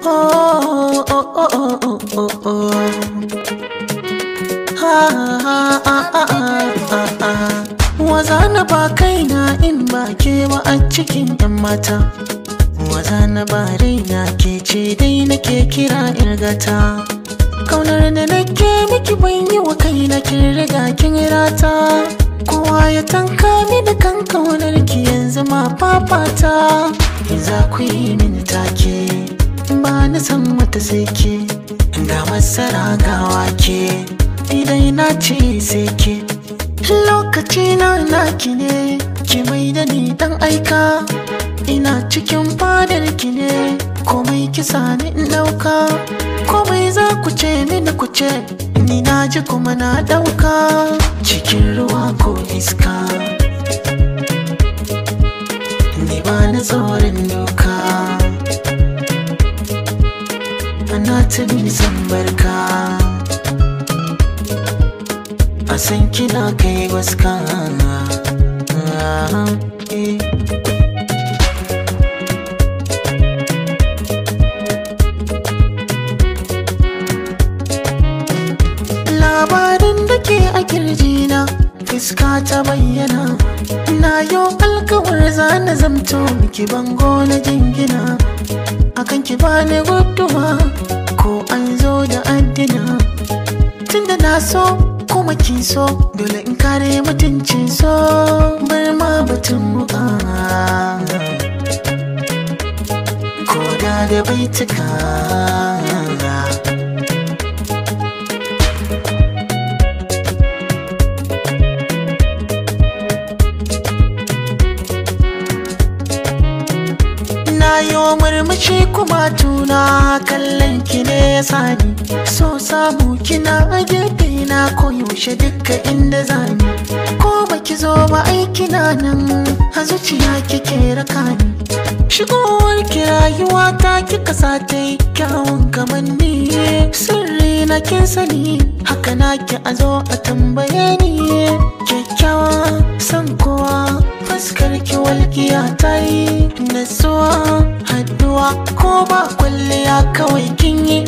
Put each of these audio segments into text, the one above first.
Oh, oh, oh, oh, oh, oh, oh. Waza na ba kaina in ba ke ba a cikin 'yan mata. Waza na ba raina ke ce dai nake kira irgata. Kaunar da nake miki ban yi wa kaina kin riga kin rata. Kowa ya tanka mini kan kaunar ki yanzu ma fafata. Za ku yi mini take ba na san mata sai ke, ga masara ga wake idan na ce sai ke. Lokaci na naki ne, ki mai da ni dan aika. Ina cikin fadar ki ne, komai kisa ni in dauka. Komai za ku ce mini ku ce, ni na ji kuma na dauka. Cikin ruwa ko iska, ni ba na tsoron doka. Ana ta nisan barka, a san kina kai waska. Labarin da ke a kirjina fuska ta bayyana. Na yo alkawar zana zamto miki bango na jingina. Akan ki bani guduwa ko an zo da addina. Tunda na so kuma kin so, dole in kare mutuncin so. Bar ma batun muka koda da baituka. Yo murmushi kuma tuna kallon ki ne ya sani. So samu kina a gefe na koyaushe duka inda zani. Ko baki zo ba aiki na nan, a zuciya kike raka ni. Shigowar ki rayuwa ta kika sa ta yi kyawun kamanni. Sirri na kin sani, haka na ki a zo a tambaye ni. Kyakkyawa san kowa, fuskar ki walƙiya ta yi natsuwa. Haduwa ko ba kwalliya kawai kin yi.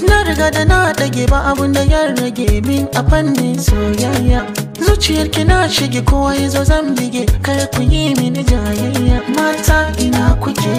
Na riga da na dage ba abun da ya rage min a fannin soyayya. Zuciyar ki na shige kowa ya zo zan bige, kar ku yi mini jayayya. Mata ina kuke?